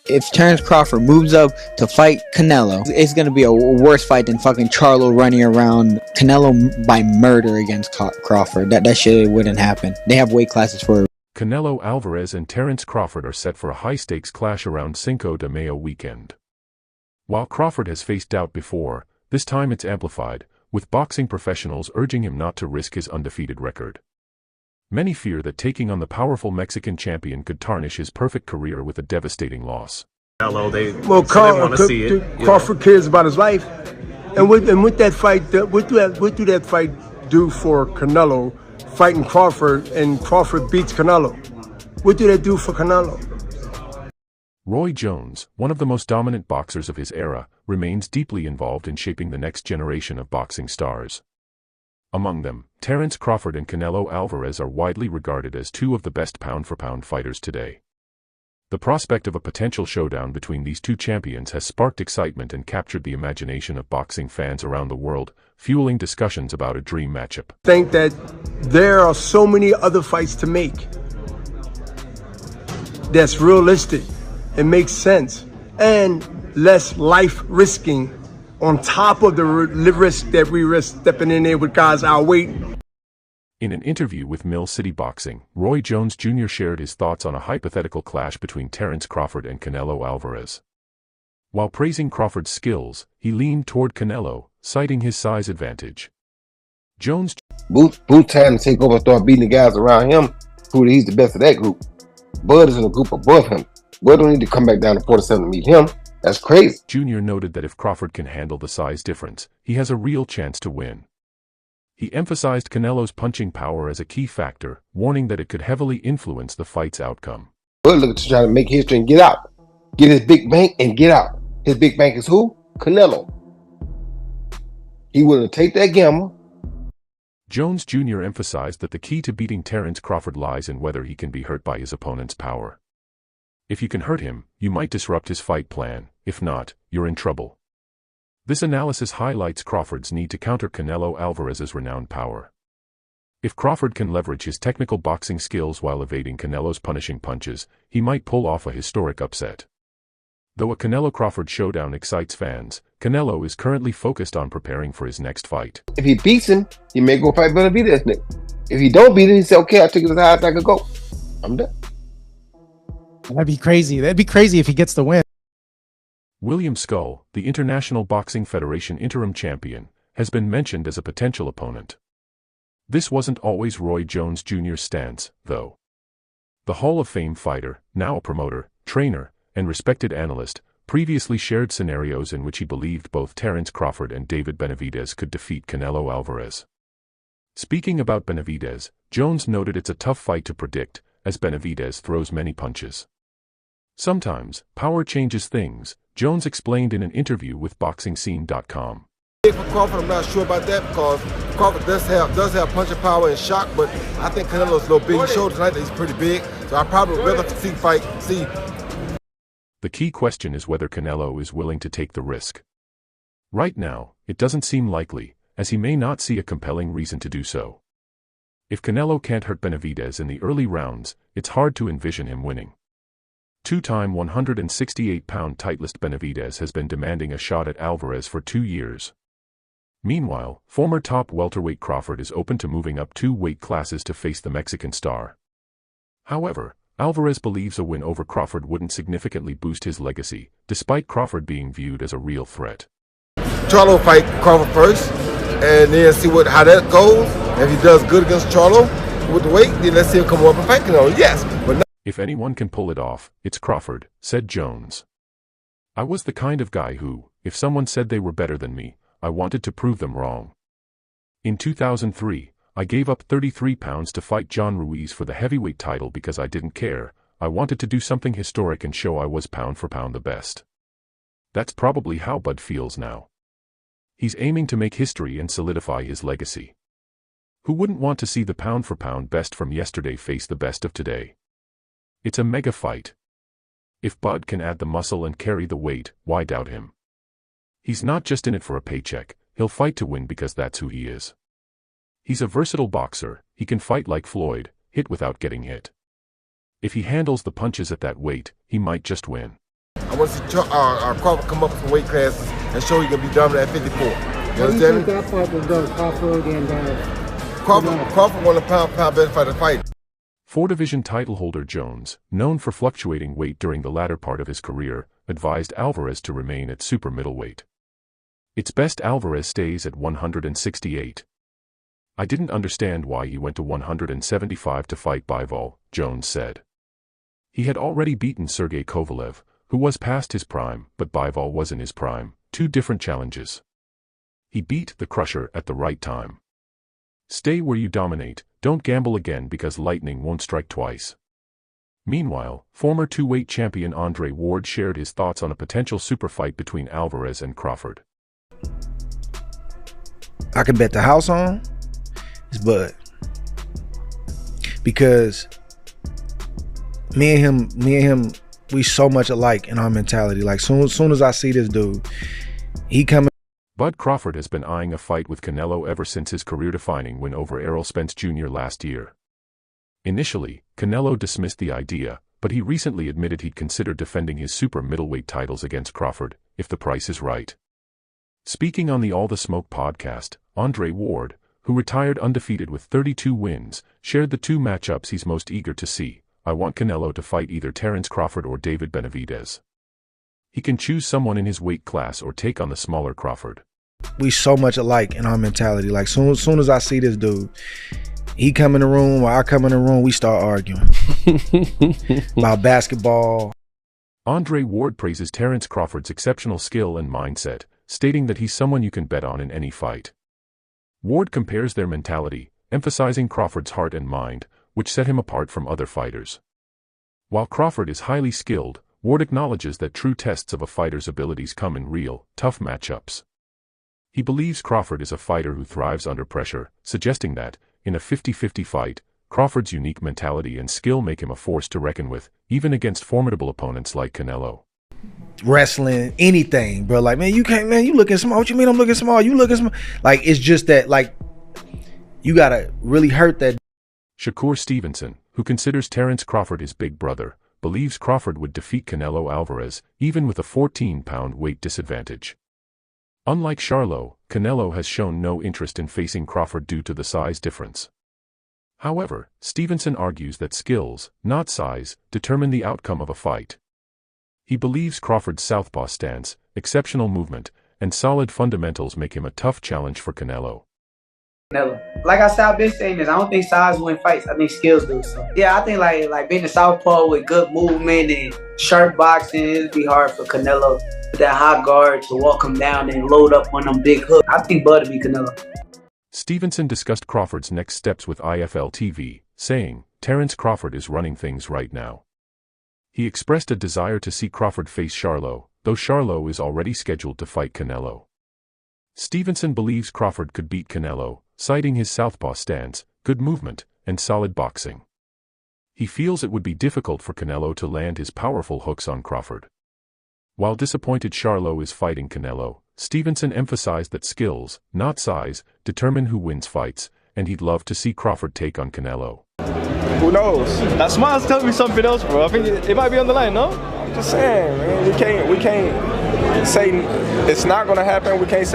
If Terence Crawford moves up to fight Canelo, it's going to be a worse fight than fucking Charlo running around Canelo by murder against Crawford. That shit wouldn't happen. They have weight classes for. Canelo Alvarez and Terence Crawford are set for a high-stakes clash around Cinco de Mayo weekend. While Crawford has faced doubt before, this time it's amplified, with boxing professionals urging him not to risk his undefeated record. Many fear that taking on the powerful Mexican champion could tarnish his perfect career with a devastating loss. Well, Crawford cares about his life, and with that fight, what do that fight do for Canelo? Fighting Crawford, and Crawford beats Canelo. What do that do for Canelo? Roy Jones, one of the most dominant boxers of his era, remains deeply involved in shaping the next generation of boxing stars. Among them, Terence Crawford and Canelo Alvarez are widely regarded as two of the best pound-for-pound fighters today. The prospect of a potential showdown between these two champions has sparked excitement and captured the imagination of boxing fans around the world, fueling discussions about a dream matchup. I think that there are so many other fights to make that's realistic and makes sense and less life-risking on top of the risk that we risk stepping in there with guys our weight. In an interview with Mill City Boxing, Roy Jones Jr. shared his thoughts on a hypothetical clash between Terence Crawford and Canelo Alvarez. While praising Crawford's skills, he leaned toward Canelo, citing his size advantage. Jones Boot time to take over and start beating the guys around him. He's the best of that group. Bud is in a group above him. Bud don't need to come back down to 47 to meet him. That's crazy. Jr. noted that if Crawford can handle the size difference, he has a real chance to win. He emphasized Canelo's punching power as a key factor, warning that it could heavily influence the fight's outcome. Bud looking to try to make history and get out. Get his big bank and get out. His big bank is who? Canelo. He willing to take that gamble. Jones Jr. emphasized that the key to beating Terence Crawford lies in whether he can be hurt by his opponent's power. If you can hurt him, you might disrupt his fight plan. If not, you're in trouble. This analysis highlights Crawford's need to counter Canelo Alvarez's renowned power. If Crawford can leverage his technical boxing skills while evading Canelo's punishing punches, he might pull off a historic upset. Though a Canelo-Crawford showdown excites fans, Canelo is currently focused on preparing for his next fight. If he beats him, he may go fight Benavidez next. If he don't beat him, he say, okay, I'll take it as high as I can go. I'm done. That'd be crazy. That'd be crazy if he gets the win. William Skull, the International Boxing Federation interim champion, has been mentioned as a potential opponent. This wasn't always Roy Jones Jr.'s stance, though. The Hall of Fame fighter, now a promoter, trainer, and respected analyst, previously shared scenarios in which he believed both Terence Crawford and David Benavidez could defeat Canelo Alvarez. Speaking about Benavidez, Jones noted it's a tough fight to predict, as Benavidez throws many punches. Sometimes, power changes things, Jones explained in an interview with BoxingScene.com. For Crawford, I'm not sure about that because Crawford does have punching power and shock, but I think Canelo's a little big. He showed tonight that he's pretty big, so I probably would rather see. The key question is whether Canelo is willing to take the risk. Right now, it doesn't seem likely, as he may not see a compelling reason to do so. If Canelo can't hurt Benavidez in the early rounds, it's hard to envision him winning. Two-time 168-pound titleist Benavidez has been demanding a shot at Alvarez for 2 years. Meanwhile, former top welterweight Crawford is open to moving up 2 weight classes to face the Mexican star. However, Alvarez believes a win over Crawford wouldn't significantly boost his legacy, despite Crawford being viewed as a real threat. Charlo fight Crawford first, and then see how that goes. If he does good against Charlo with the weight, then let's see him come up and fight Canelo. Yes, but if anyone can pull it off, it's Crawford, said Jones. I was the kind of guy who, if someone said they were better than me, I wanted to prove them wrong. In 2003, I gave up 33 pounds to fight John Ruiz for the heavyweight title because I didn't care. I wanted to do something historic and show I was pound for pound the best. That's probably how Bud feels now. He's aiming to make history and solidify his legacy. Who wouldn't want to see the pound for pound best from yesterday face the best of today? It's a mega fight. If Bud can add the muscle and carry the weight, why doubt him? He's not just in it for a paycheck, he'll fight to win because that's who he is. He's a versatile boxer, he can fight like Floyd, hit without getting hit. If he handles the punches at that weight, he might just win. I want to see Crawford come up with some weight classes and show he can be dominant at 54. You understand me? That fight was done, Crawford and Crawford won a pound best fighter fight. 4-division title holder Jones, known for fluctuating weight during the latter part of his career, advised Alvarez to remain at super middleweight. It's best Alvarez stays at 168. I didn't understand why he went to 175 to fight Bivol, Jones said. He had already beaten Sergey Kovalev, who was past his prime, but Bivol was in his prime, 2 different challenges. He beat the Crusher at the right time. Stay where you dominate, don't gamble again because lightning won't strike twice. Meanwhile, former 2-weight champion Andre Ward shared his thoughts on a potential super fight between Alvarez and Crawford. I can bet the house on is Bud. Because me and him, we so much alike in our mentality. Like soon as I see this dude, he coming. Bud Crawford has been eyeing a fight with Canelo ever since his career-defining win over Errol Spence Jr. last year. Initially, Canelo dismissed the idea, but he recently admitted he'd consider defending his super middleweight titles against Crawford, if the price is right. Speaking on the All the Smoke podcast, Andre Ward, who retired undefeated with 32 wins, shared the 2 matchups he's most eager to see. I want Canelo to fight either Terence Crawford or David Benavidez. He can choose someone in his weight class or take on the smaller Crawford. We so much alike in our mentality. Like soon as I see this dude, he come in the room or I come in the room, we start arguing about basketball. Andre Ward praises Terence Crawford's exceptional skill and mindset, stating that he's someone you can bet on in any fight. Ward compares their mentality, emphasizing Crawford's heart and mind, which set him apart from other fighters. While Crawford is highly skilled, Ward acknowledges that true tests of a fighter's abilities come in real, tough matchups. He believes Crawford is a fighter who thrives under pressure, suggesting that, in a 50-50 fight, Crawford's unique mentality and skill make him a force to reckon with, even against formidable opponents like Canelo. Wrestling, anything, bro. Like, man, you can't, man, you looking small. What you mean I'm looking small? You looking small. Like, it's just that, like, you gotta really hurt that. Shakur Stevenson, who considers Terence Crawford his big brother, believes Crawford would defeat Canelo Alvarez, even with a 14-pound weight disadvantage. Unlike Charlo, Canelo has shown no interest in facing Crawford due to the size difference. However, Stevenson argues that skills, not size, determine the outcome of a fight. He believes Crawford's southpaw stance, exceptional movement, and solid fundamentals make him a tough challenge for Canelo. Like I said, I've been saying this, I don't think size win fights, I think skills do. So yeah, I think like being a southpaw with good movement and sharp boxing, it'd be hard for Canelo with that high guard to walk him down and load up on them big hooks. I think Bud would be Canelo. Stevenson discussed Crawford's next steps with IFL TV, saying, Terence Crawford is running things right now. He expressed a desire to see Crawford face Charlo, though Charlo is already scheduled to fight Canelo. Stevenson believes Crawford could beat Canelo, citing his southpaw stance, good movement, and solid boxing. He feels it would be difficult for Canelo to land his powerful hooks on Crawford. While disappointed Charlo is fighting Canelo, Stevenson emphasized that skills, not size, determine who wins fights, and he'd love to see Crawford take on Canelo. Who knows? That smile's telling me something else, bro. I think it might be on the line, no? I'm just saying, man. We can't say it's not gonna happen. We can't say